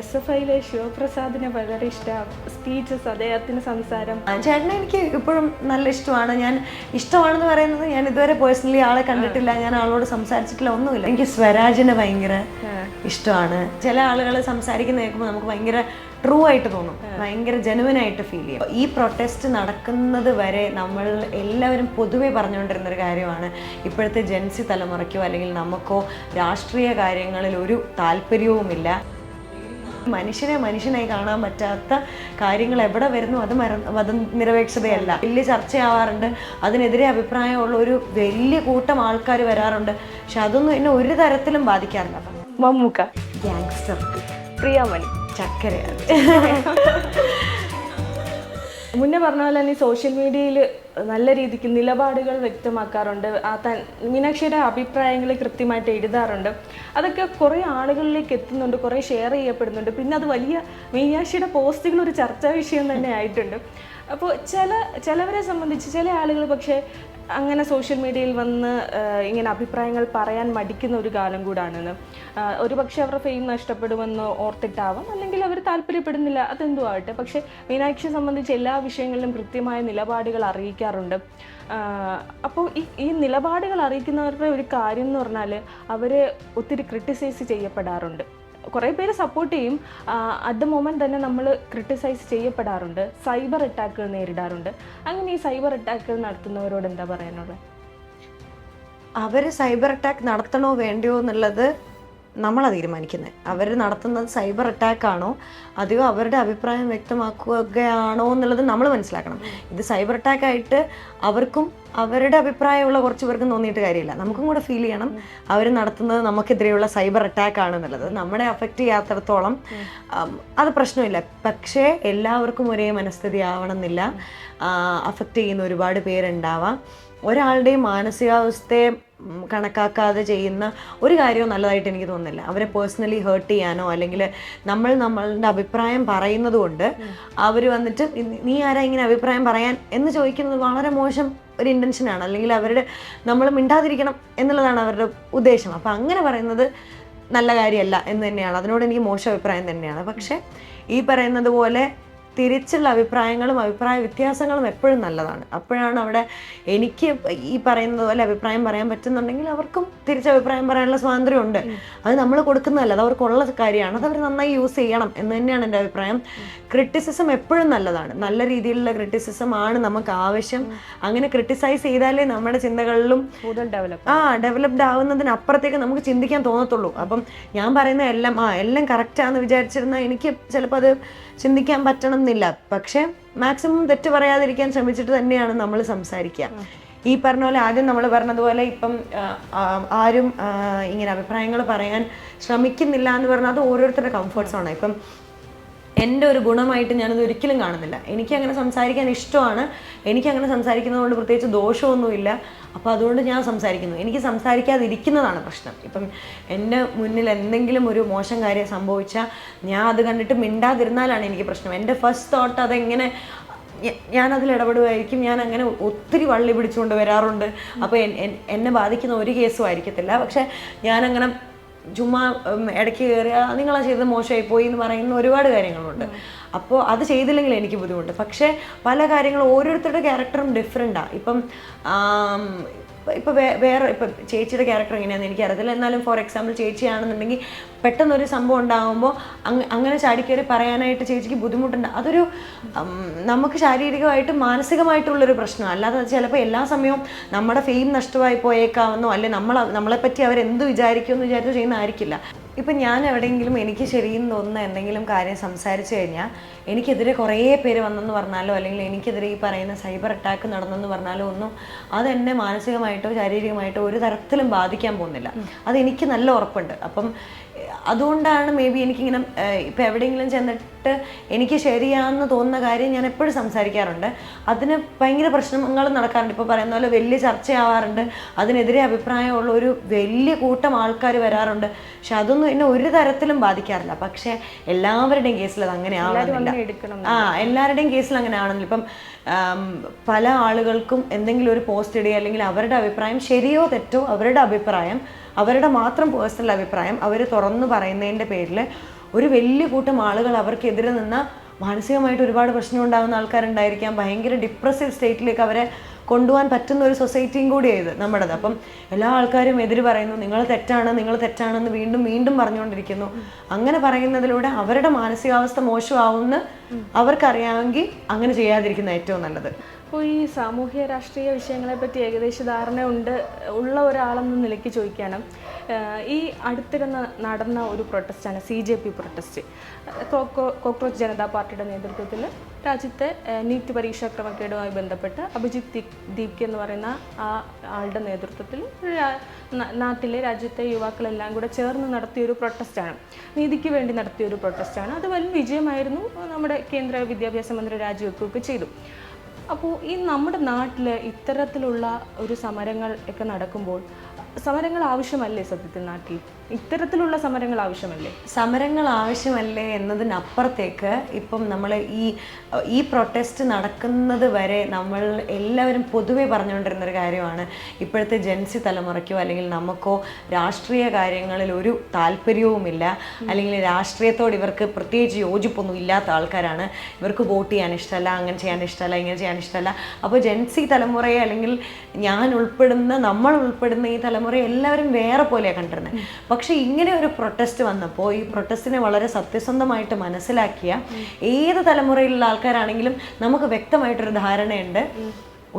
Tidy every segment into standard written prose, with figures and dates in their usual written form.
SFIയിലെ ശിവപ്രസാദിനെ വളരെ ഇഷ്ടമാണ്. സ്പീച്ചസ്, അദ്ദേഹത്തിൻ്റെ സംസാരം. ചേട്ടനെ എനിക്ക് ഇപ്പോഴും നല്ല ഇഷ്ടമാണ്. ഞാൻ ഇഷ്ടമാണെന്ന് പറയുന്നത് ഞാൻ ഇതുവരെ പേഴ്സണലി ആളെ കണ്ടിട്ടില്ല, ഞാൻ ആളോട് സംസാരിച്ചിട്ടില്ല, ഒന്നുമില്ല. എനിക്ക് സ്വരാജിനെ ഭയങ്കര ഇഷ്ടമാണ്. ചില ആളുകൾ സംസാരിക്കുന്ന കേൾക്കുമ്പോൾ നമുക്ക് ഭയങ്കര ട്രൂ ആയിട്ട് തോന്നും, ഭയങ്കര ജെനുവനായിട്ട് ഫീൽ ചെയ്യും. ഈ പ്രൊട്ടസ്റ്റ് നടക്കുന്നത് വരെ നമ്മൾ എല്ലാവരും പൊതുവെ പറഞ്ഞുകൊണ്ടിരുന്നൊരു കാര്യമാണ്, ഇപ്പോഴത്തെ ജെൻസി തലമുറയ്ക്കോ അല്ലെങ്കിൽ നമുക്കോ രാഷ്ട്രീയ കാര്യങ്ങളിൽ ഒരു താല്പര്യവുമില്ല. മനുഷ്യനെ മനുഷ്യനായി കാണാൻ പറ്റാത്ത കാര്യങ്ങൾ എവിടെ വരുന്നു അത് മതനിരപേക്ഷതയല്ല. വലിയ ചർച്ചയാവാറുണ്ട്, അതിനെതിരെ അഭിപ്രായമുള്ള ഒരു വലിയ കൂട്ടം ആൾക്കാർ വരാറുണ്ട്. പക്ഷെ അതൊന്നും എന്നെ ഒരു തരത്തിലും ബാധിക്കാറില്ല. മമ്മൂക്ക, ഗ്യാങ്സ്റ്റർ, പ്രിയാമണി, ചക്കരയാണ്. മുന്നേ പറഞ്ഞ പോലെ തന്നെ സോഷ്യൽ മീഡിയയിൽ നല്ല രീതിക്ക് നിലപാടുകൾ വ്യക്തമാക്കാറുണ്ട്. മീനാക്ഷിയുടെ അഭിപ്രായങ്ങൾ കൃത്യമായിട്ട് എഴുതാറുണ്ട്. അതൊക്കെ കുറേ ആളുകളിലേക്ക് എത്തുന്നുണ്ട്, കുറേ ഷെയർ ചെയ്യപ്പെടുന്നുണ്ട്. പിന്നെ അത് വലിയ മീനാക്ഷിയുടെ പോസ്റ്റുകൾ ഒരു ചർച്ചാ വിഷയം തന്നെ ആയിട്ടുണ്ട്. അപ്പോൾ ചിലവരെ സംബന്ധിച്ച് ചില ആളുകൾ പക്ഷേ അങ്ങനെ സോഷ്യൽ മീഡിയയിൽ വന്ന് ഇങ്ങനെ അഭിപ്രായങ്ങൾ പറയാൻ മടിക്കുന്ന ഒരു കാലം കൂടാണെന്ന്. ഒരു പക്ഷേ അവരുടെ ഫെയിം നഷ്ടപ്പെടുമെന്ന് ഓർത്തിട്ടാവാം, അല്ലെങ്കിൽ അവർ താല്പര്യപ്പെടുന്നില്ല, അതെന്തോ ആവട്ടെ. പക്ഷേ മീനാക്ഷിയെ സംബന്ധിച്ച് എല്ലാ വിഷയങ്ങളിലും കൃത്യമായ നിലപാടുകൾ അറിയിക്കാറുണ്ട്. അപ്പോൾ ഈ നിലപാടുകൾ അറിയിക്കുന്നവരുടെ ഒരു കാര്യം എന്ന് പറഞ്ഞാൽ അവർ ഒത്തിരി ക്രിട്ടിസൈസ് ചെയ്യപ്പെടാറുണ്ട്. കുറേ പേര് സപ്പോർട്ട് ചെയ്യും, അറ്റ് ദ മൊമെൻറ്റ് തന്നെ നമ്മൾ ക്രിട്ടിസൈസ് ചെയ്യപ്പെടാറുണ്ട്, സൈബർ അറ്റാക്കുകൾ നേരിടാറുണ്ട്. അങ്ങനെ ഈ സൈബർ അറ്റാക്കുകൾ നടത്തുന്നവരോട് എന്താ പറയാനുള്ളത്? അവർ സൈബർ അറ്റാക്ക് നടത്തണോ വേണ്ടയോ എന്നുള്ളത് നമ്മളാണ് തീരുമാനിക്കുന്നത്. അവർ നടത്തുന്നത് സൈബർ അറ്റാക്കാണോ അതെയോ അവരുടെ അഭിപ്രായം വ്യക്തമാക്കുകയാണോ എന്നുള്ളത് നമ്മൾ മനസ്സിലാക്കണം. ഇത് സൈബർ അറ്റാക്കായിട്ട് അവർക്കും അവരുടെ അഭിപ്രായമുള്ള കുറച്ച് പേർക്കും തോന്നിയിട്ട് കാര്യമില്ല. നമുക്കും കൂടെ ഫീൽ ചെയ്യണം അവർ നടത്തുന്നത് നമുക്കെതിരെയുള്ള സൈബർ അറ്റാക്ക് ആണെന്നുള്ളത്. നമ്മളെ അഫക്റ്റ് ചെയ്യാത്തിടത്തോളം അത് പ്രശ്നമില്ല. പക്ഷേ എല്ലാവർക്കും ഒരേ മനസ്ഥിതി ആവണമെന്നില്ല. അഫക്റ്റ് ചെയ്യുന്ന ഒരുപാട് പേരുണ്ടാവാം. ഒരാളുടെയും മാനസികാവസ്ഥയെ കണക്കാക്കാതെ ചെയ്യുന്ന ഒരു കാര്യവും നല്ലതായിട്ട് എനിക്ക് തോന്നുന്നില്ല. അവരെ പേഴ്സണലി ഹേർട്ട് ചെയ്യാനോ അല്ലെങ്കിൽ നമ്മളുടെ അഭിപ്രായം പറയുന്നത് കൊണ്ട് അവർ വന്നിട്ട് നീ ആരാ ഇങ്ങനെ അഭിപ്രായം പറയാൻ എന്ന് ചോദിക്കുന്നത് വളരെ മോശം ഒരു ഇൻറ്റൻഷനാണ്. അല്ലെങ്കിൽ നമ്മൾ മിണ്ടാതിരിക്കണം എന്നുള്ളതാണ് അവരുടെ ഉദ്ദേശം. അപ്പം അങ്ങനെ പറയുന്നത് നല്ല കാര്യമല്ല എന്ന് തന്നെയാണ്. അതിനോട് എനിക്ക് മോശം അഭിപ്രായം തന്നെയാണ്. പക്ഷേ ഈ പറയുന്നത് പോലെ തിരിച്ചുള്ള അഭിപ്രായങ്ങളും അഭിപ്രായ വ്യത്യാസങ്ങളും എപ്പോഴും നല്ലതാണ്. അപ്പോഴാണ് അവിടെ എനിക്ക് ഈ പറയുന്നത് പോലെ അഭിപ്രായം പറയാൻ പറ്റുന്നുണ്ടെങ്കിൽ അവർക്കും തിരിച്ചഭിപ്രായം പറയാനുള്ള സ്വാതന്ത്ര്യമുണ്ട്. അത് നമ്മൾ കൊടുക്കുന്നതല്ല, അത് അവർക്കുള്ള കാര്യമാണ്. അത് അവർ നന്നായി യൂസ് ചെയ്യണം എന്ന് തന്നെയാണ് എൻ്റെ അഭിപ്രായം. ക്രിറ്റിസിസം എപ്പോഴും നല്ലതാണ്. നല്ല രീതിയിലുള്ള ക്രിറ്റിസിസം ആണ് നമുക്ക് ആവശ്യം. അങ്ങനെ ക്രിട്ടിസൈസ് ചെയ്താലേ നമ്മുടെ ചിന്തകളിലും ഡെവലപ്ഡ് ആവുന്നതിനപ്പുറത്തേക്ക് നമുക്ക് ചിന്തിക്കാൻ തോന്നത്തുള്ളൂ. അപ്പം ഞാൻ പറയുന്ന എല്ലാം കറക്റ്റാന്ന് വിചാരിച്ചിരുന്നാൽ എനിക്ക് ചിലപ്പോൾ അത് ചിന്തിക്കാൻ പറ്റണം എന്നില്ല. പക്ഷെ മാക്സിമം തെറ്റ് പറയാതിരിക്കാൻ ശ്രമിച്ചിട്ട് തന്നെയാണ് നമ്മൾ സംസാരിക്കുക. ഈ പറഞ്ഞ പോലെ ആദ്യം നമ്മൾ പറഞ്ഞതുപോലെ ഇപ്പം ആരും ഇങ്ങനെ അഭിപ്രായങ്ങൾ പറയാൻ ശ്രമിക്കുന്നില്ല എന്ന് പറഞ്ഞാൽ അത് ഓരോരുത്തരുടെ കംഫർട്ട്സാണ്. ഇപ്പം എൻ്റെ ഒരു ഗുണമായിട്ട് ഞാനത് ഒരിക്കലും കാണുന്നില്ല. എനിക്കങ്ങനെ സംസാരിക്കാൻ ഇഷ്ടമാണ്. എനിക്കങ്ങനെ സംസാരിക്കുന്നത് കൊണ്ട് പ്രത്യേകിച്ച് ദോഷമൊന്നുമില്ല. അപ്പോൾ അതുകൊണ്ട് ഞാൻ സംസാരിക്കുന്നു. എനിക്ക് സംസാരിക്കാതിരിക്കുന്നതാണ് പ്രശ്നം. ഇപ്പം എൻ്റെ മുന്നിൽ എന്തെങ്കിലും ഒരു മോശം കാര്യം സംഭവിച്ചാൽ ഞാൻ അത് കണ്ടിട്ട് മിണ്ടാതിരുന്നാലാണ് എനിക്ക് പ്രശ്നം. എൻ്റെ ഫസ്റ്റ് തോട്ട് അതെങ്ങനെ ഞാനതിൽ ഇടപെടുമായിരിക്കും. ഞാൻ അങ്ങനെ ഒത്തിരി വള്ളി പിടിച്ചുകൊണ്ട് വരാറുണ്ട്. അപ്പോൾ എന്നെ ബാധിക്കുന്ന ഒരു കേസും ആയിരിക്കത്തില്ല. പക്ഷെ ഞാനങ്ങനെ ചുമ്മാ ഇടയ്ക്ക് കയറിയ നിങ്ങളാ ചെയ്തത് മോശമായി പോയി എന്ന് പറയുന്ന ഒരുപാട് കാര്യങ്ങളുണ്ട്. അപ്പോൾ അത് ചെയ്തില്ലെങ്കിൽ എനിക്ക് ബുദ്ധിമുട്ട്. പക്ഷേ പല കാര്യങ്ങളും ഓരോരുത്തരുടെ ക്യാരക്ടറും ഡിഫറെൻറ്റാണ്. ഇപ്പം വേറെ ഇപ്പം ചേച്ചിയുടെ ക്യാരക്ടർ എങ്ങനെയാണെന്ന് എനിക്കറിയത്തില്ല. എന്നാലും ഫോർ എക്സാമ്പിൾ ചേച്ചിയാണെന്നുണ്ടെങ്കിൽ പെട്ടെന്നൊരു സംഭവം ഉണ്ടാകുമ്പോൾ അങ്ങനെ ചാടിക്കയറി പറയാനായിട്ട് ചേച്ചിക്ക് ബുദ്ധിമുട്ടുണ്ട്. അതൊരു നമുക്ക് ശാരീരികമായിട്ടും മാനസികമായിട്ടുള്ളൊരു പ്രശ്നമാണ്. അല്ലാതെ ചിലപ്പോൾ എല്ലാ സമയവും നമ്മുടെ ഫെയിം നഷ്ടമായി പോയേക്കാവുന്നോ അല്ലെ നമ്മളെപ്പറ്റി അവരെന്ത് വിചാരിക്കുമെന്ന് വിചാരിച്ചു ചെയ്യുന്നതായിരിക്കില്ല. ഇപ്പം ഞാൻ എവിടെയെങ്കിലും എനിക്ക് ശരിയെന്ന് തോന്നുന്ന എന്തെങ്കിലും കാര്യം സംസാരിച്ചു കഴിഞ്ഞാൽ എനിക്കെതിരെ കുറേ പേര് വന്നെന്ന് പറഞ്ഞാലോ അല്ലെങ്കിൽ എനിക്കെതിരെ ഈ പറയുന്ന സൈബർ അറ്റാക്ക് നടന്നെന്ന് പറഞ്ഞാലോ ഒന്നും അതെന്നെ മാനസികമായിട്ടോ ശാരീരികമായിട്ടോ ഒരു തരത്തിലും ബാധിക്കാൻ പോകുന്നില്ല. അതെനിക്ക് നല്ല ഉറപ്പുണ്ട്. അപ്പം അതുകൊണ്ടാണ് മേ ബി എനിക്കിങ്ങനെ ഇപ്പം എവിടെയെങ്കിലും ചെന്നിട്ട് എനിക്ക് ശരിയാണെന്ന് തോന്നുന്ന കാര്യം ഞാൻ എപ്പോഴും സംസാരിക്കാറുണ്ട്. അതിന് ഭയങ്കര പ്രശ്നങ്ങൾ നടക്കാറുണ്ട്. ഇപ്പോൾ പറയുന്ന പോലെ വലിയ ചർച്ചയാവാറുണ്ട്, അതിനെതിരെ അഭിപ്രായമുള്ള ഒരു വലിയ കൂട്ടം ആൾക്കാർ വരാറുണ്ട്. പക്ഷെ അതൊന്നും എന്നെ ഒരു തരത്തിലും ബാധിക്കാറില്ല. പക്ഷേ എല്ലാവരുടെയും കേസിൽ അത് അങ്ങനെ ആവുന്നില്ല. എല്ലാവരുടെയും കേസിൽ അങ്ങനെ ആണെന്നില്ല. ഇപ്പം പല ആളുകൾക്കും എന്തെങ്കിലും ഒരു പോസ്റ്റ് ഇടുക അല്ലെങ്കിൽ അവരുടെ അഭിപ്രായം ശരിയോ തെറ്റോ അവരുടെ അഭിപ്രായം അവരുടെ മാത്രം പേഴ്സണൽ അഭിപ്രായം അവർ തുറന്നു പറയുന്നതിൻ്റെ പേരിൽ ഒരു വലിയ കൂട്ടം ആളുകൾ അവർക്കെതിരെ നിന്ന മാനസികമായിട്ട് ഒരുപാട് പ്രശ്നം ഉണ്ടാകുന്ന ആൾക്കാരുണ്ടായിരിക്കാം. ഭയങ്കര ഡിപ്രസീവ് സ്റ്റേറ്റിലേക്ക് അവരെ കൊണ്ടുപോകാൻ പറ്റുന്ന ഒരു സൊസൈറ്റിയും കൂടിയായത് നമ്മുടേത്. അപ്പം എല്ലാ ആൾക്കാരും എതിര് പറയുന്നു, നിങ്ങൾ തെറ്റാണെന്ന് വീണ്ടും വീണ്ടും പറഞ്ഞുകൊണ്ടിരിക്കുന്നു. അങ്ങനെ പറയുന്നതിലൂടെ അവരുടെ മാനസികാവസ്ഥ മോശമാവുമെന്ന് അവർക്കറിയാമെങ്കിൽ അങ്ങനെ ചെയ്യാതിരിക്കുന്ന ഏറ്റവും നല്ലത്. അപ്പോൾ ഈ സാമൂഹ്യ രാഷ്ട്രീയ വിഷയങ്ങളെ പറ്റി ഏകദേശ ധാരണ ഉള്ള ഒരാളെന്ന നിലയ്ക്ക് ചോദിക്കുകയാണ്, ഈ അടുത്തിടെ നടന്ന ഒരു പ്രൊട്ടസ്റ്റാണ് CJP പ്രൊട്ടസ്റ്റ്. കോക്രോച്ച് ജനതാ പാർട്ടിയുടെ നേതൃത്വത്തിൽ രാജ്യത്തെ നീറ്റ് പരീക്ഷാ ക്രമക്കേടുമായി ബന്ധപ്പെട്ട് അഭിജിത്ത് ദീപ്കി എന്ന് പറയുന്ന ആ ആളുടെ നേതൃത്വത്തിൽ നാട്ടിലെ രാജ്യത്തെ യുവാക്കളെല്ലാം കൂടെ ചേർന്ന് നടത്തിയൊരു പ്രൊട്ടസ്റ്റാണ്, നീതിക്ക് വേണ്ടി നടത്തിയൊരു പ്രൊട്ടസ്റ്റാണ്. അത് വലിയ വിജയമായിരുന്നു. നമ്മുടെ കേന്ദ്ര വിദ്യാഭ്യാസ മന്ത്രി രാജിവെക്കുകയൊക്കെ ചെയ്തു. അപ്പോൾ ഈ നമ്മുടെ നാട്ടിൽ ഇത്തരത്തിലുള്ള ഒരു സമരങ്ങൾ ഒക്കെ നടക്കുമ്പോൾ സമരങ്ങൾ ആവശ്യമല്ലേ? സത്യത്തിൽ നാട്ടിൽ ഇത്തരത്തിലുള്ള സമരങ്ങൾ ആവശ്യമല്ലേ? സമരങ്ങൾ ആവശ്യമല്ലേ എന്നതിനപ്പുറത്തേക്ക് ഇപ്പം നമ്മൾ ഈ പ്രൊട്ടസ്റ്റ് നടക്കുന്നത് വരെ നമ്മൾ എല്ലാവരും പൊതുവെ പറഞ്ഞുകൊണ്ടിരുന്നൊരു കാര്യമാണ്, ഇപ്പോഴത്തെ ജെൻസി തലമുറയ്ക്കോ അല്ലെങ്കിൽ നമുക്കോ രാഷ്ട്രീയ കാര്യങ്ങളിൽ ഒരു താല്പര്യവുമില്ല, അല്ലെങ്കിൽ രാഷ്ട്രീയത്തോട് ഇവർക്ക് പ്രത്യേകിച്ച് യോജിപ്പൊന്നും ഇല്ലാത്ത ആൾക്കാരാണ്, ഇവർക്ക് വോട്ട് ചെയ്യാൻ ഇഷ്ടമല്ല, അങ്ങനെ ചെയ്യാൻ ഇഷ്ടമല്ല, ഇങ്ങനെ ചെയ്യാൻ ഇഷ്ടമല്ല. അപ്പോൾ ജെൻസി തലമുറയെ അല്ലെങ്കിൽ നമ്മൾ ഉൾപ്പെടുന്ന ഈ തലമുറയെ എല്ലാവരും വേറെ പോലെയാണ് കണ്ടിരുന്നത്. പക്ഷെ ഇങ്ങനെ ഒരു പ്രൊട്ടസ്റ്റ് വന്നപ്പോൾ ഈ പ്രൊട്ടസ്റ്റിനെ വളരെ സത്യസന്ധമായിട്ട് മനസ്സിലാക്കിയ ഏത് തലമുറയിലുള്ള ആൾക്കാരാണെങ്കിലും നമുക്ക് വ്യക്തമായിട്ടൊരു ധാരണയുണ്ട്,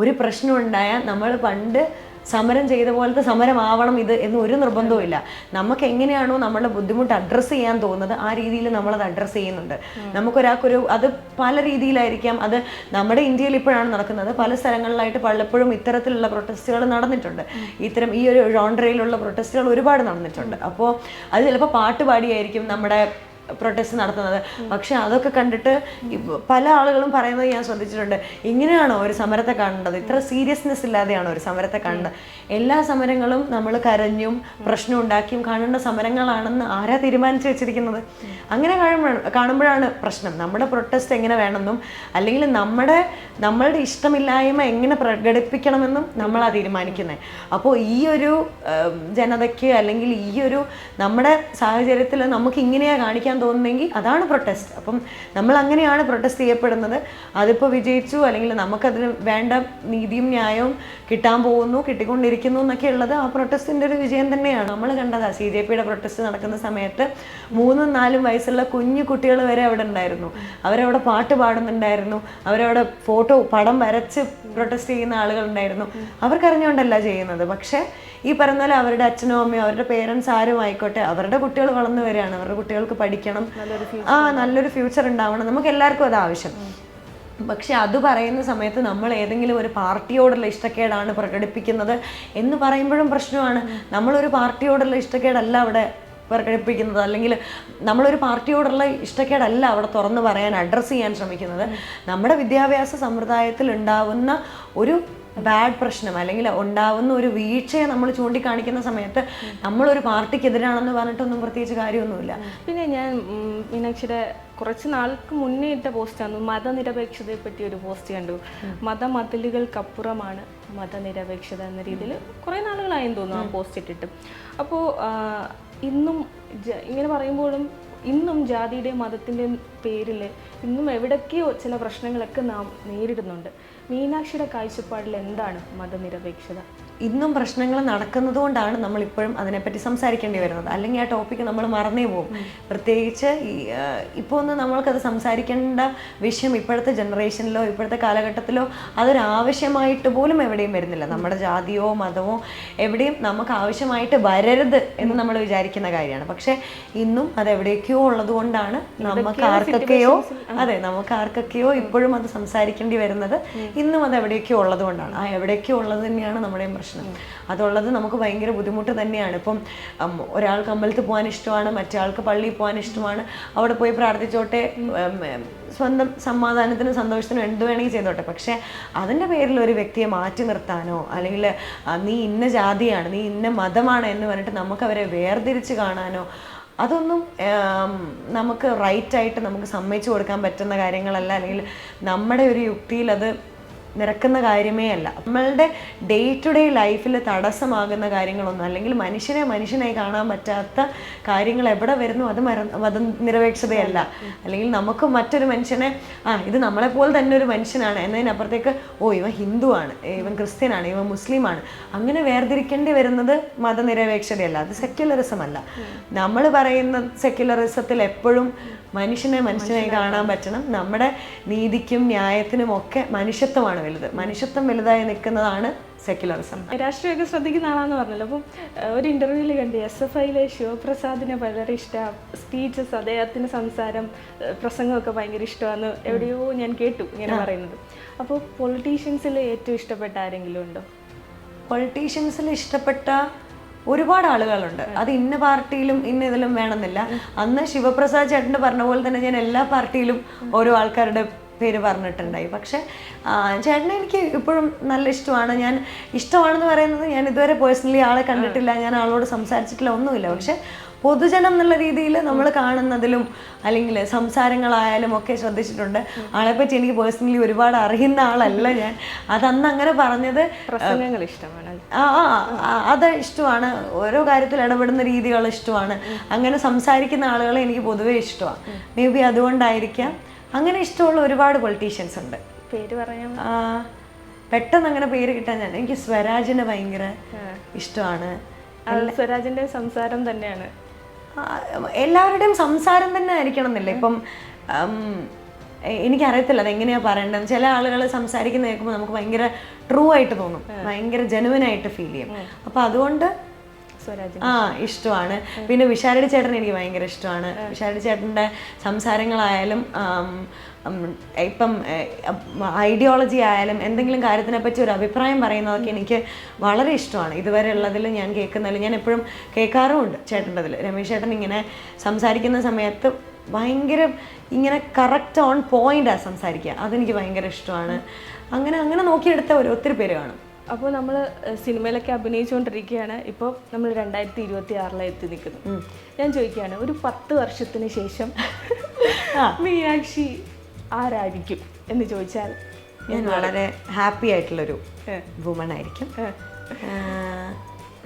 ഒരു പ്രശ്നം ഉണ്ടായാൽ നമ്മൾ പണ്ട് സമരം ചെയ്ത പോലത്തെ സമരമാവണം ഇത് എന്ന് ഒരു നിർബന്ധവും ഇല്ല. നമുക്ക് എങ്ങനെയാണോ നമ്മളുടെ ബുദ്ധിമുട്ട് അഡ്രസ്സ് ചെയ്യാൻ തോന്നുന്നത് ആ രീതിയിൽ നമ്മളത് അഡ്രസ്സ് ചെയ്യുന്നുണ്ട്. നമുക്കൊരാൾക്കൊരു അത് പല രീതിയിലായിരിക്കാം. അത് നമ്മുടെ ഇന്ത്യയിൽ ഇപ്പോഴാണ് നടക്കുന്നത്. പല സ്ഥലങ്ങളിലായിട്ട് പലപ്പോഴും ഇത്തരത്തിലുള്ള പ്രൊട്ടസ്റ്റുകൾ നടന്നിട്ടുണ്ട്. ഈ ഒരു ജോൺറയിലുള്ള പ്രൊട്ടസ്റ്റുകൾ ഒരുപാട് നടന്നിട്ടുണ്ട്. അപ്പോൾ അത് ചിലപ്പോൾ പാട്ടുപാടിയായിരിക്കും നമ്മുടെ പ്രൊട്ടസ്റ്റ് നടത്തുന്നത്. പക്ഷെ അതൊക്കെ കണ്ടിട്ട് പല ആളുകളും പറയുന്നത് ഞാൻ ശ്രദ്ധിച്ചിട്ടുണ്ട്, ഇങ്ങനെയാണോ ഒരു സമരത്തെ കാണേണ്ടത്? ഇത്ര സീരിയസ്നെസ് ഇല്ലാതെയാണോ ഒരു സമരത്തെ കാണേണ്ടത്? എല്ലാ സമരങ്ങളും നമ്മൾ കരഞ്ഞും പ്രശ്നം ഉണ്ടാക്കിയും കാണേണ്ട സമരങ്ങളാണെന്ന് ആരാ തീരുമാനിച്ചു വെച്ചിരിക്കുന്നത്? അങ്ങനെ കാണുമ്പോഴാണ് പ്രശ്നം. നമ്മുടെ പ്രൊട്ടസ്റ്റ് എങ്ങനെ വേണമെന്നും അല്ലെങ്കിൽ നമ്മളുടെ ഇഷ്ടമില്ലായ്മ എങ്ങനെ പ്രകടിപ്പിക്കണമെന്നും നമ്മളാ തീരുമാനിക്കുന്നത്. അപ്പോൾ ഈ ഒരു ജനതയ്ക്ക് അല്ലെങ്കിൽ ഈ ഒരു നമ്മുടെ സാഹചര്യത്തിൽ നമുക്ക് ഇങ്ങനെയാ കാണിക്കാൻ തോന്നുന്നെങ്കിൽ അതാണ് പ്രൊട്ടസ്റ്റ്. അപ്പം നമ്മൾ അങ്ങനെയാണ് പ്രൊട്ടസ്റ്റ് ചെയ്യപ്പെടുന്നത്. അതിപ്പോൾ വിജയിച്ചു അല്ലെങ്കിൽ നമുക്കതിന് വേണ്ട നീതിയും ന്യായവും കിട്ടാൻ പോകുന്നു, കിട്ടിക്കൊണ്ടിരിക്കുന്നു എന്നൊക്കെ ഉള്ളത് ആ പ്രൊട്ടസ്റ്റിൻ്റെ ഒരു വിജയം തന്നെയാണ്. നമ്മൾ കണ്ടതാണ് CJPയുടെ പ്രൊട്ടസ്റ്റ് നടക്കുന്ന സമയത്ത് 3-4 വയസ്സുള്ള കുഞ്ഞു കുട്ടികൾ വരെ അവിടെ ഉണ്ടായിരുന്നു. അവരവിടെ പാട്ട് പാടുന്നുണ്ടായിരുന്നു, അവരവിടെ പടം വരച്ച് പ്രൊട്ടസ്റ്റ് ചെയ്യുന്ന ആളുകളുണ്ടായിരുന്നു. അവർക്കറിഞ്ഞുകൊണ്ടല്ല ചെയ്യുന്നത്. പക്ഷേ ഈ പറഞ്ഞ പോലെ അവരുടെ അച്ഛനോ അമ്മയോ അവരുടെ പേരൻസ് ആരും ആയിക്കോട്ടെ, അവരുടെ കുട്ടികൾ വളർന്നു വരികയാണ്, അവരുടെ കുട്ടികൾക്ക് പഠിക്കണം, നല്ലൊരു ഫ്യൂച്ചർ ഉണ്ടാവണം, നമുക്ക് എല്ലാവർക്കും അത് ആവശ്യം. പക്ഷെ അത് പറയുന്ന സമയത്ത് നമ്മൾ ഏതെങ്കിലും ഒരു പാർട്ടിയോടുള്ള ഇഷ്ടക്കേടാണ് പ്രകടിപ്പിക്കുന്നത് എന്ന് പറയുമ്പോഴും പ്രശ്നമാണ്. നമ്മളൊരു പാർട്ടിയോടുള്ള ഇഷ്ടക്കേടല്ല അവിടെ പ്രകടിപ്പിക്കുന്നത്, അല്ലെങ്കിൽ നമ്മളൊരു പാർട്ടിയോടുള്ള ഇഷ്ടക്കേടല്ല അവിടെ തുറന്നു പറയാൻ അഡ്രസ്സ് ചെയ്യാൻ ശ്രമിക്കുന്നത്. നമ്മുടെ വിദ്യാഭ്യാസ സമ്പ്രദായത്തിൽ ഉണ്ടാവുന്ന ഒരു ബാഡ് പ്രശ്നം അല്ലെങ്കിൽ ഉണ്ടാവുന്ന ഒരു വീഴ്ചയെ നമ്മൾ ചൂണ്ടിക്കാണിക്കുന്ന സമയത്ത് നമ്മളൊരു പാർട്ടിക്കെതിരാണെന്ന് പറഞ്ഞിട്ടൊന്നും പ്രത്യേകിച്ച് കാര്യമൊന്നുമില്ല. പിന്നെ ഞാൻ മീനാക്ഷിയുടെ കുറച്ച് നാൾക്ക് മുന്നേ ഇട്ട പോസ്റ്റാണ് മതനിരപേക്ഷതയെ പറ്റി ഒരു പോസ്റ്റ് കണ്ടു. മതമതിലുകൾക്കപ്പുറമാണ് മതനിരപേക്ഷത എന്ന രീതിയിൽ കുറേ നാളുകളായെന്ന് തോന്നുന്നു ആ പോസ്റ്റ് ഇട്ടിട്ട്. അപ്പോൾ ഇന്നും ഇങ്ങനെ പറയുമ്പോഴും ഇന്നും ജാതിയുടെയും മതത്തിൻ്റെയും പേരിൽ ഇന്നും എവിടേക്കോ ചില പ്രശ്നങ്ങളൊക്കെ നാം നേരിടുന്നുണ്ട്. മീനാക്ഷിയുടെ കാഴ്ചപ്പാടിൽ എന്താണ് മതനിരപേക്ഷത? ഇന്നും പ്രശ്നങ്ങൾ നടക്കുന്നത് കൊണ്ടാണ് നമ്മളിപ്പോഴും അതിനെപ്പറ്റി സംസാരിക്കേണ്ടി വരുന്നത്. അല്ലെങ്കിൽ ആ ടോപ്പിക്ക് നമ്മൾ മറന്നേ പോകും. പ്രത്യേകിച്ച് ഇപ്പോൾ ഒന്ന് നമ്മൾക്കത് സംസാരിക്കേണ്ട വിഷയം ഇപ്പോഴത്തെ ജനറേഷനിലോ ഇപ്പോഴത്തെ കാലഘട്ടത്തിലോ അതൊരാവശ്യമായിട്ട് പോലും എവിടെയും വരുന്നില്ല. നമ്മുടെ ജാതിയോ മതമോ എവിടെയും നമുക്ക് ആവശ്യമായിട്ട് വരരുത് എന്ന് നമ്മൾ വിചാരിക്കുന്ന കാര്യമാണ്. പക്ഷെ ഇന്നും അത് എവിടേക്കോ ഉള്ളത് കൊണ്ടാണ് നമുക്ക് ആർക്കൊക്കെയോ ഇപ്പോഴും അത് സംസാരിക്കേണ്ടി വരുന്നത്. ഇന്നും അത് എവിടേക്കോ ഉള്ളത് കൊണ്ടാണ്. ആ എവിടേക്കോ ഉള്ളത് തന്നെയാണ് നമ്മുടെയും പ്രശ്നം. അതുള്ളത് നമുക്ക് ഭയങ്കര ബുദ്ധിമുട്ട് തന്നെയാണ്. ഇപ്പം ഒരാൾക്ക് അമ്പലത്തിൽ പോകാൻ ഇഷ്ടമാണ്, മറ്റേ ആൾക്ക് പള്ളിയിൽ പോകാൻ ഇഷ്ടമാണ്, അവിടെ പോയി പ്രാർത്ഥിച്ചോട്ടെ, സ്വന്തം സമാധാനത്തിനും സന്തോഷത്തിനും എന്ത് വേണമെങ്കിൽ ചെയ്തോട്ടെ. പക്ഷെ അതിൻ്റെ പേരിൽ ഒരു വ്യക്തിയെ മാറ്റി നിർത്താനോ അല്ലെങ്കിൽ നീ ഇന്ന ജാതിയാണ്, നീ ഇന്ന മതമാണ് എന്ന് പറഞ്ഞിട്ട് നമുക്ക് അവരെ വേർതിരിച്ച് കാണാനോ അതൊന്നും നമുക്ക് റൈറ്റായിട്ട് നമുക്ക് സമ്മതിച്ചു കൊടുക്കാൻ പറ്റുന്ന കാര്യങ്ങളല്ല. അല്ലെങ്കിൽ നമ്മുടെ ഒരു യുക്തിയിൽ അത് നിരക്കുന്ന കാര്യമേ അല്ല. നമ്മളുടെ ഡേ ടു ഡേ ലൈഫിൽ തടസ്സമാകുന്ന കാര്യങ്ങളൊന്നും, അല്ലെങ്കിൽ മനുഷ്യനായി കാണാൻ പറ്റാത്ത കാര്യങ്ങൾ എവിടെ വരുന്നു അത് മതനിരപേക്ഷതയല്ല. അല്ലെങ്കിൽ നമുക്ക് മറ്റൊരു മനുഷ്യനെ ഇത് നമ്മളെപ്പോലെ തന്നെ ഒരു മനുഷ്യനാണ് എന്നതിനപ്പുറത്തേക്ക് ഇവൻ ഹിന്ദുവാണ്, ഇവൻ ക്രിസ്ത്യനാണ്, ഇവൻ മുസ്ലിമാണ്, അങ്ങനെ വേർതിരിക്കേണ്ടി വരുന്നത് മതനിരപേക്ഷതയല്ല, അത് സെക്യുലറിസം അല്ല. നമ്മൾ പറയുന്ന സെക്യുലറിസത്തിൽ എപ്പോഴും മനുഷ്യനായി കാണാൻ പറ്റണം. നമ്മുടെ നീതിക്കും ന്യായത്തിനും ഒക്കെ മനുഷ്യത്വമാണ് വലുത്. മനുഷ്യത്വം വലുതായി നിൽക്കുന്നതാണ് സെക്യുലറിസം. രാഷ്ട്രീയമൊക്കെ ശ്രദ്ധിക്കുന്ന ആളാന്ന് പറഞ്ഞല്ലോ. അപ്പം ഒരു ഇന്റർവ്യൂവിൽ കണ്ട് SFIയിലെ ശിവപ്രസാദിനെ വളരെ ഇഷ്ടമാണ്, സ്പീച്ചസ്, അദ്ദേഹത്തിന് സംസാരം, പ്രസംഗമൊക്കെ ഭയങ്കര ഇഷ്ടമാണെന്ന് എവിടെയോ ഞാൻ കേട്ടു ഇങ്ങനെ പറയുന്നത്. അപ്പോൾ പൊളിറ്റീഷ്യൻസിൽ ഏറ്റവും ഇഷ്ടപ്പെട്ട ആരെങ്കിലും ഉണ്ടോ? പൊളിറ്റീഷ്യൻസിൽ ഇഷ്ടപ്പെട്ട ഒരുപാട് ആളുകളുണ്ട്. അത് ഇന്ന പാർട്ടിയിലും ഇന്ന ഇതിലും വേണമെന്നില്ല. അന്ന് ശിവപ്രസാദ് ചേട്ടൻ്റെ പറഞ്ഞ പോലെ തന്നെ ഞാൻ എല്ലാ പാർട്ടിയിലും ഓരോ ആൾക്കാരുടെ പേര് പറഞ്ഞിട്ടുണ്ടായി. പക്ഷെ ചേട്ടനെ എനിക്ക് ഇപ്പോഴും നല്ല ഇഷ്ടമാണ്. ഞാൻ ഇഷ്ടമാണെന്ന് പറയുന്നത്, ഞാൻ ഇതുവരെ പേഴ്സണലി ആളെ കണ്ടിട്ടില്ല, ഞാൻ ആളോട് സംസാരിച്ചിട്ടില്ല, ഒന്നുമില്ല. പക്ഷെ പൊതുജനം എന്നുള്ള രീതിയിൽ നമ്മൾ കാണുന്നതിലും അല്ലെങ്കിൽ സംസാരങ്ങളായാലും ഒക്കെ ശ്രദ്ധിച്ചിട്ടുണ്ട്. ആളെപ്പറ്റി എനിക്ക് പേഴ്സണലി ഒരുപാട് അറിയുന്ന ആളല്ല ഞാൻ. അതന്ന് അങ്ങനെ പറഞ്ഞത് പ്രസംഗങ്ങൾ ഇഷ്ടമാണ്, അത് ഇഷ്ടമാണ്. ഓരോ കാര്യത്തിൽ ഇടപെടുന്ന രീതികൾ ഇഷ്ടമാണ്. അങ്ങനെ സംസാരിക്കുന്ന ആളുകളെ എനിക്ക് പൊതുവേ ഇഷ്ടമാണ്. മേ ബി അതുകൊണ്ടായിരിക്കാം. അങ്ങനെ ഇഷ്ടമുള്ള ഒരുപാട് പൊളിറ്റീഷ്യൻസ് ഉണ്ട്. പേര് പറയാൻ പെട്ടെന്ന് അങ്ങനെ പേര് കിട്ടാൻ എനിക്ക് സ്വരാജിനെ ഭയങ്കര ഇഷ്ടമാണ്. സ്വരാജിന്റെ സംസാരം തന്നെയാണ്, എല്ലാവരുടെയും സംസാരം തന്നെ ആയിരിക്കണം എന്നില്ല. ഇപ്പം എനിക്കറിയത്തില്ല അതെങ്ങനെയാണ് പറയേണ്ടത്. ചില ആളുകൾ സംസാരിക്കുന്ന കേൾക്കുമ്പോൾ നമുക്ക് ഭയങ്കര ട്രൂ ആയിട്ട് തോന്നും, ഭയങ്കര ജെനുവിനായിട്ട് ഫീൽ ചെയ്യും. അപ്പം അതുകൊണ്ട് ഇഷ്ടമാണ്. പിന്നെ വിശാരടി ചേട്ടൻ എനിക്ക് ഭയങ്കര ഇഷ്ടമാണ്. വിശാരടി ചേട്ടൻ്റെ സംസാരങ്ങളായാലും ഇപ്പം ഐഡിയോളജി ആയാലും എന്തെങ്കിലും കാര്യത്തിനെ പറ്റി ഒരു അഭിപ്രായം പറയുന്നതൊക്കെ എനിക്ക് വളരെ ഇഷ്ടമാണ്. ഇതുവരെ ഉള്ളതിൽ ഞാൻ കേൾക്കുന്നതിൽ ഞാൻ എപ്പോഴും കേൾക്കാറുമുണ്ട് ചേട്ടൻ്റെതിൽ. രമേശ് ചേട്ടൻ ഇങ്ങനെ സംസാരിക്കുന്ന സമയത്ത് ഭയങ്കര ഇങ്ങനെ കറക്റ്റ് ഓൺ പോയിൻ്റാണ് സംസാരിക്കുക. അതെനിക്ക് ഭയങ്കര ഇഷ്ടമാണ്. അങ്ങനെ നോക്കിയെടുത്ത ഒത്തിരി പേര് കാണും. അപ്പോൾ നമ്മൾ സിനിമയിലൊക്കെ അഭിനയിച്ചുകൊണ്ടിരിക്കുകയാണ്. ഇപ്പോൾ നമ്മൾ 2026 എത്തി നിൽക്കുന്നു. ഞാൻ ചോദിക്കുകയാണ്, ഒരു 10 വർഷത്തിന് ശേഷം മീനാക്ഷി ആരായിരിക്കും എന്ന് ചോദിച്ചാൽ? ഞാൻ വളരെ ഹാപ്പി ആയിട്ടുള്ളൊരു വുമൺ ആയിരിക്കും.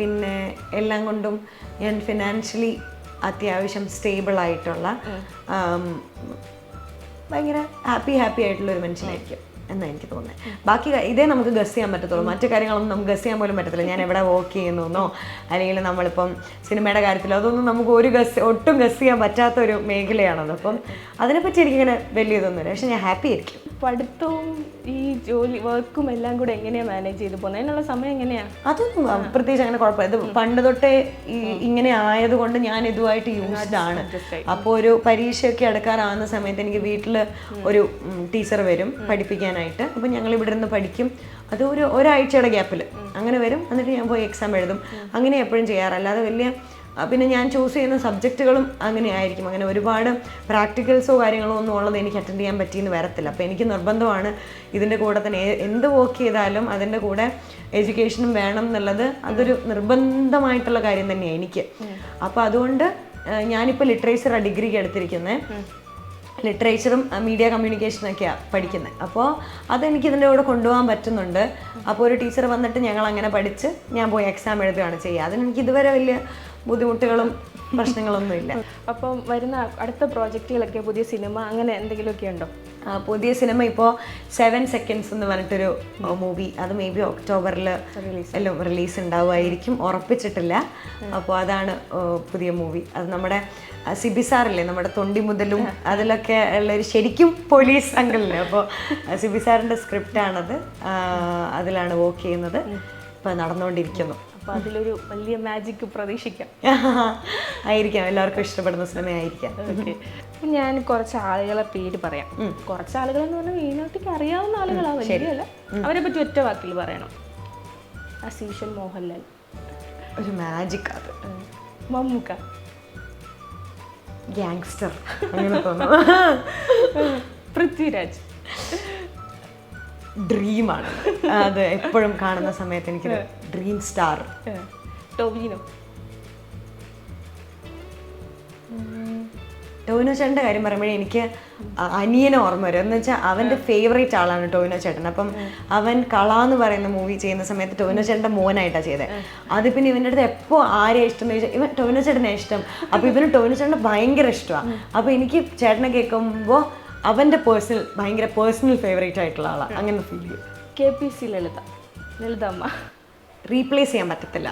പിന്നെ എല്ലാം കൊണ്ടും ഞാൻ ഫിനാൻഷ്യലി അത്യാവശ്യം സ്റ്റേബിൾ ആയിട്ടുള്ള ഭയങ്കര ഹാപ്പി ആയിട്ടുള്ളൊരു മനുഷ്യനായിരിക്കും എന്നാണ് എനിക്ക് തോന്നുന്നത്. ബാക്കി ഇതേ നമുക്ക് ഗസ് ചെയ്യാൻ പറ്റത്തുള്ളൂ. മറ്റു കാര്യങ്ങളൊന്നും നമുക്ക് ഗസ് ചെയ്യാൻ പോലും പറ്റത്തില്ല. ഞാൻ എവിടെ വർക്ക് ചെയ്യുന്നോ അല്ലെങ്കിൽ നമ്മളിപ്പം സിനിമയുടെ കാര്യത്തിലോ അതൊന്നും നമുക്ക് ഒട്ടും ഗസ് ചെയ്യാൻ പറ്റാത്തൊരു മേഖലയാണത്. അപ്പം അതിനെപ്പറ്റി എനിക്കിങ്ങനെ വലിയ ഇതൊന്നുമില്ല. പക്ഷെ ഞാൻ ഹാപ്പി ആയിരിക്കും. പഠിത്തവും ഈ ജോലി വർക്കും എല്ലാം കൂടെ എങ്ങനെയാണ് മാനേജ് ചെയ്ത് പോകുന്നത്? അതിനുള്ള സമയം എങ്ങനെയാണ്? അതൊന്നും പ്രത്യേകിച്ച് അങ്ങനെ കുഴപ്പമില്ല. ഇത് പണ്ട് തൊട്ടേ ഇങ്ങനെ ആയതുകൊണ്ട് ഞാൻ ഇതുമായിട്ട് യൂസ്ഡ് ആണ്. അപ്പോൾ ഒരു പരീക്ഷയൊക്കെ എടുക്കാറാവുന്ന സമയത്ത് എനിക്ക് വീട്ടിൽ ഒരു ടീച്ചർ വരും പഠിപ്പിക്കാനായിട്ട്. അപ്പം ഞങ്ങൾ ഇവിടെ ഇരുന്ന് പഠിക്കും. അത് ഒരാഴ്ചയുടെ ഗ്യാപ്പിൽ അങ്ങനെ വരും. എന്നിട്ട് ഞാൻ പോയി എക്സാം എഴുതും. അങ്ങനെ എപ്പോഴും ചെയ്യാറ്. അല്ലാതെ വലിയ പിന്നെ ഞാൻ ചൂസ് ചെയ്യുന്ന സബ്ജക്റ്റുകളും അങ്ങനെ ആയിരിക്കും. അങ്ങനെ ഒരുപാട് പ്രാക്ടിക്കൽസോ കാര്യങ്ങളോ ഒന്നും ഉള്ളത് എനിക്ക് അറ്റൻഡ് ചെയ്യാൻ പറ്റിയെന്ന് വരത്തില്ല. അപ്പോൾ എനിക്ക് നിർബന്ധമാണ് ഇതിൻ്റെ കൂടെ തന്നെ എന്ത് വർക്ക് ചെയ്താലും അതിൻ്റെ കൂടെ എഡ്യൂക്കേഷനും വേണം എന്നുള്ളത് അതൊരു നിർബന്ധമായിട്ടുള്ള കാര്യം തന്നെയാണ് എനിക്ക്. അപ്പോൾ അതുകൊണ്ട് ഞാനിപ്പോൾ ലിറ്ററേച്ചറാണ് ഡിഗ്രിക്ക് എടുത്തിരിക്കുന്നത്. ലിറ്ററേച്ചറും മീഡിയ കമ്മ്യൂണിക്കേഷനൊക്കെയാണ് പഠിക്കുന്നത്. അപ്പോൾ അതെനിക്ക് ഇതിൻ്റെ കൂടെ കൊണ്ടുപോകാൻ പറ്റുന്നുണ്ട്. അപ്പോൾ ഒരു ടീച്ചർ വന്നിട്ട് ഞങ്ങൾ അങ്ങനെ പഠിച്ച് ഞാൻ പോയി എക്സാം എഴുതുകയാണ് ചെയ്യുക. അതിനെനിക്ക് ഇതുവരെ വലിയ ബുദ്ധിമുട്ടുകളും പ്രശ്നങ്ങളൊന്നുമില്ല. അപ്പം വരുന്ന അടുത്ത പ്രോജക്റ്റുകളൊക്കെ പുതിയ സിനിമ അങ്ങനെ എന്തെങ്കിലുമൊക്കെ ഉണ്ടോ? പുതിയ സിനിമ ഇപ്പോൾ 7 seconds എന്ന് പറഞ്ഞിട്ടൊരു മൂവി, അത് മേ ബി ഒക്ടോബറിൽ എല്ലാം റിലീസ് ഉണ്ടാവുമായിരിക്കും, ഉറപ്പിച്ചിട്ടില്ല. അപ്പോൾ അതാണ് പുതിയ മൂവി. അത് നമ്മുടെ സിബിസാറില്ലേ, നമ്മുടെ തൊണ്ടി മുതലും അതിലൊക്കെ ഉള്ളൊരു ശരിക്കും പോലീസ് അങ്കിളില്ലേ. അപ്പോൾ സിബിസാറിൻ്റെ സ്ക്രിപ്റ്റാണത്, അതിലാണ് വർക്ക് ചെയ്യുന്നത്. ഇപ്പോൾ നടന്നുകൊണ്ടിരിക്കുന്നു. അപ്പോൾ അതിലൊരു വലിയ മാജിക് പ്രതീക്ഷിക്കാം. ആയിരിക്കാം, എല്ലാവർക്കും ഇഷ്ടപ്പെടുന്ന സിനിമയായിരിക്കാം. അപ്പം ഞാൻ കുറച്ച് ആളുകളെ പേര് പറയാം. കുറച്ച് ആളുകൾ എന്ന് പറഞ്ഞാൽ മീനാട്ടിക്ക് അറിയാവുന്ന ആളുകളാണ്, വലിയല്ല. അവരെ പറ്റി ഒറ്റ വാക്കിൽ പറയണം. ആസ് യൂഷ്വൽ മോഹൻലാൽ ഒരു മാജിക്, അത് മമ്മൂക്ക ഗ്യാങ്സ്റ്റർ അങ്ങനെ തോന്നുന്നു. പൃഥ്വിരാജ് ഡ്രീമാണ്, അത് എപ്പോഴും കാണുന്ന സമയത്ത് എനിക്കൊരു ഡ്രീം സ്റ്റാർ. ടോവിനോ ടോവിനോ ചേട്ടൻ്റെ കാര്യം പറയുമ്പോഴേ എനിക്ക് അനിയനെ ഓർമ്മ വരും. എന്ന് വെച്ചാൽ അവൻ്റെ ഫേവറേറ്റ് ആളാണ് ടോവിനോ ചേട്ടൻ. അപ്പം അവൻ കള എന്ന് പറയുന്ന മൂവി ചെയ്യുന്ന സമയത്ത് ടോവിനോ ചേട്ടൻ്റെ മോനായിട്ടാണ് ചെയ്തത്. അത് പിന്നെ ഇവൻ്റെ അടുത്ത് എപ്പോൾ ആരെയാണ് ഇഷ്ടം എന്ന് ചോദിച്ചാൽ ഇവൻ ടോവിനോ ചേട്ടനെ ഇഷ്ടം. അപ്പോൾ ഇവന് ടോവിനോ ചേട്ടനെ ഭയങ്കര ഇഷ്ടമാണ്. അപ്പോൾ എനിക്ക് ചേട്ടനെ കേൾക്കുമ്പോൾ അവൻ്റെ ഭയങ്കര പേഴ്സണൽ ഫേവറേറ്റ് ആയിട്ടുള്ള ആളാണ്. അങ്ങനെ ഫീൽ ചെയ്യും. KPC ലളിതമ്മ റീപ്ലേസ് ചെയ്യാൻ പറ്റത്തില്ല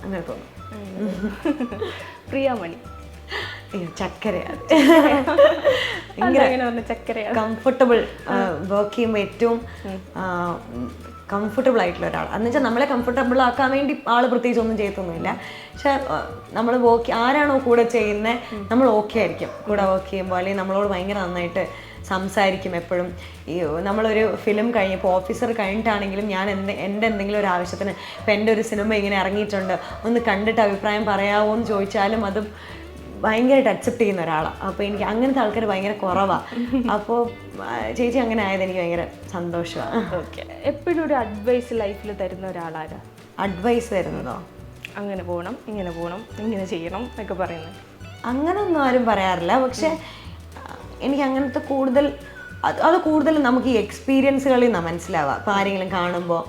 അങ്ങനെ തോന്നും. പ്രിയാമണി ചക്കരയാണ്. ചക്കരയാണ് കംഫർട്ടബിൾ വർക്ക് ചെയ്യുമ്പോൾ ഏറ്റവും കംഫർട്ടബിൾ ആയിട്ടുള്ള ഒരാൾ. എന്ന് വെച്ചാൽ നമ്മളെ കംഫർട്ടബിൾ ആക്കാൻ വേണ്ടി ആൾ പ്രത്യേകിച്ച് ഒന്നും ചെയ്യത്തൊന്നുമില്ല. പക്ഷെ നമ്മൾ ആരാണോ കൂടെ ചെയ്യുന്നത് നമ്മൾ ഓക്കെ ആയിരിക്കും കൂടെ വർക്ക് ചെയ്യുമ്പോൾ. അല്ലെങ്കിൽ നമ്മളോട് ഭയങ്കര നന്നായിട്ട് സംസാരിക്കും എപ്പോഴും. ഈ നമ്മളൊരു ഫിലിം കഴിഞ്ഞപ്പോൾ ഓഫീസർ കഴിഞ്ഞിട്ടാണെങ്കിലും ഞാൻ എൻ്റെ എന്തെങ്കിലും ഒരു ആവശ്യത്തിന് ഇപ്പം എൻ്റെ ഒരു സിനിമ ഇങ്ങനെ ഇറങ്ങിയിട്ടുണ്ട് ഒന്ന് കണ്ടിട്ട് അഭിപ്രായം പറയാമോ എന്ന് ചോദിച്ചാലും അത് ഭയങ്കരമായിട്ട് അക്സെപ്റ്റ് ചെയ്യുന്ന ഒരാളാണ്. അപ്പോൾ എനിക്ക് അങ്ങനത്തെ ആൾക്കാർ ഭയങ്കര കുറവാണ്. അപ്പോൾ ചേച്ചി അങ്ങനെ ആയത് എനിക്ക് ഭയങ്കര സന്തോഷമാണ്. ഓക്കെ. എപ്പോഴും ഒരു അഡ്വൈസ് ലൈഫിൽ തരുന്ന ഒരാളാരാ? അഡ്വൈസ് തരുന്നതോ? അങ്ങനെ പോകണം, ഇങ്ങനെ പോകണം, ഇങ്ങനെ ചെയ്യണം എന്നൊക്കെ പറയുന്നത്. അങ്ങനൊന്നും ആരും പറയാറില്ല. പക്ഷെ എനിക്ക് അങ്ങനത്തെ അത് കൂടുതൽ നമുക്ക് ഈ എക്സ്പീരിയൻസുകളിൽ നിന്നാണ് മനസ്സിലാവുക. ഇപ്പോൾ ആരെങ്കിലും കാണുമ്പോൾ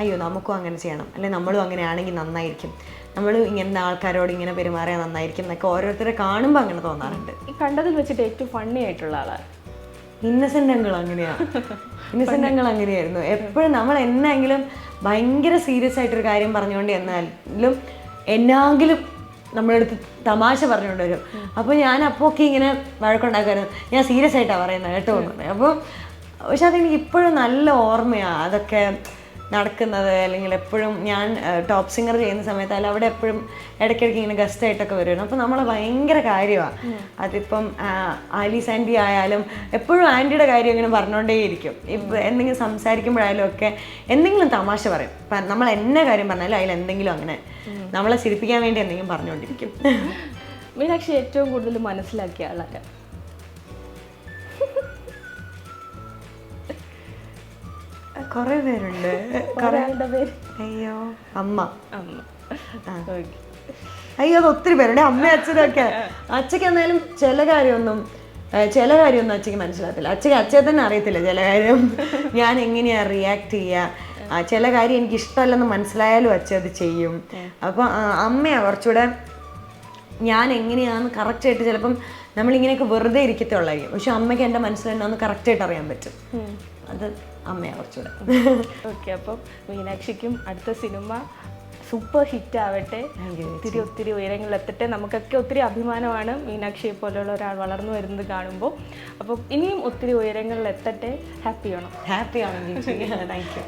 അയ്യോ നമുക്കും അങ്ങനെ ചെയ്യണം, അല്ലെങ്കിൽ നമ്മളും അങ്ങനെയാണെങ്കിൽ നന്നായിരിക്കും, നമ്മൾ ഇങ്ങനത്തെ ആൾക്കാരോട് ഇങ്ങനെ പെരുമാറിയാൽ നന്നായിരിക്കും എന്നൊക്കെ ഓരോരുത്തരെ കാണുമ്പോൾ അങ്ങനെ തോന്നാറുണ്ട്. ഈ കണ്ടതിൽ വെച്ചിട്ട് ഏറ്റവും ഫണ്ണി ആയിട്ടുള്ള ആളാണ് ഇന്നസെൻ്റ് അങ്കിൾ. അങ്ങനെയാണ്, ഇന്നസെൻ്റ് അങ്കിൾ അങ്ങനെയായിരുന്നു. എപ്പോഴും നമ്മൾ എന്നെങ്കിലും ഭയങ്കര സീരിയസ് ആയിട്ടൊരു കാര്യം പറഞ്ഞുകൊണ്ട് എന്നാലും എന്നാങ്കിലും നമ്മളെടുത്ത് തമാശ പറഞ്ഞുകൊണ്ട് വരും. അപ്പോൾ ഞാൻ അപ്പോൾ ഒക്കെ ഇങ്ങനെ വഴക്കുണ്ടാക്കായിരുന്നു, ഞാൻ സീരിയസ് ആയിട്ടാണ് പറയുന്നത് കേട്ടോ എന്ന് പറയും. അപ്പോൾ പക്ഷെ അതെനിക്ക് ഇപ്പോഴും നല്ല ഓർമ്മയാണ് അതൊക്കെ നടക്കുന്നത്. അല്ലെങ്കിൽ എപ്പോഴും ഞാൻ ടോപ്പ് സിംഗർ ചെയ്യുന്ന സമയത്ത് അവിടെ എപ്പോഴും ഇടയ്ക്കിടയ്ക്ക് ഇങ്ങനെ ഗസ്റ്റായിട്ടൊക്കെ വരുമായിരുന്നു. അപ്പോൾ നമ്മൾ ഭയങ്കര കാര്യമാണ്. അതിപ്പം ആലീസ് ആൻറ്റി ആയാലും എപ്പോഴും ആൻറ്റിയുടെ കാര്യം ഇങ്ങനെ പറഞ്ഞുകൊണ്ടേയിരിക്കും. ഇപ്പം എന്തെങ്കിലും സംസാരിക്കുമ്പോഴായാലും ഒക്കെ എന്തെങ്കിലും തമാശ പറയും. ഇപ്പം നമ്മൾ എന്നെ കാര്യം പറഞ്ഞാലും അതിൽ എന്തെങ്കിലും അങ്ങനെ നമ്മളെ ചിരിപ്പിക്കാൻ വേണ്ടി എന്തെങ്കിലും പറഞ്ഞുകൊണ്ടിരിക്കും. മീനാക്ഷി ഏറ്റവും കൂടുതൽ മനസ്സിലാക്കിയ ആളാരാ? കുറേ പേരുണ്ട്. അയ്യോ അമ്മ. അയ്യോ അത് ഒത്തിരി പേരുണ്ട്. അമ്മ അച്ഛനൊക്കെ. അച്ഛക്ക് എന്നാലും ചില കാര്യമൊന്നും അച്ഛക്ക് മനസ്സിലാകത്തില്ല. അച്ഛയെ തന്നെ അറിയത്തില്ല ചില കാര്യം ഞാൻ എങ്ങനെയാണ് റിയാക്ട് ചെയ്യുക. ചില കാര്യം എനിക്ക് ഇഷ്ടമല്ലെന്ന് മനസ്സിലായാലും അച്ഛൻ അത് ചെയ്യും. അപ്പം അമ്മയാണ് കുറച്ചുകൂടെ ഞാൻ എങ്ങനെയാണെന്ന് കറക്റ്റായിട്ട്. ചിലപ്പം നമ്മളിങ്ങനെയൊക്കെ വെറുതെ ഇരിക്കത്തുള്ളായിരിക്കും, പക്ഷെ അമ്മയ്ക്ക് എൻ്റെ മനസ്സിലെന്നാന്ന് കറക്റ്റായിട്ട് അറിയാൻ പറ്റും. അത് അമ്മയാണ് കുറച്ചുകൂടെ. ഓക്കെ. അപ്പം മീനാക്ഷിക്കും അടുത്ത സിനിമ സൂപ്പർ ഹിറ്റ് ആവട്ടെ, ഒത്തിരി ഉയരങ്ങളിൽ എത്തട്ടെ. നമുക്കൊക്കെ ഒത്തിരി അഭിമാനമാണ് മീനാക്ഷിയെ പോലെയുള്ള ഒരാൾ വളർന്നു വരുന്നത് കാണുമ്പോൾ. അപ്പം ഇനിയും ഒത്തിരി ഉയരങ്ങളിൽ എത്തട്ടെ. ഹാപ്പിയാണോ? ഹാപ്പിയാണ്. Thank you.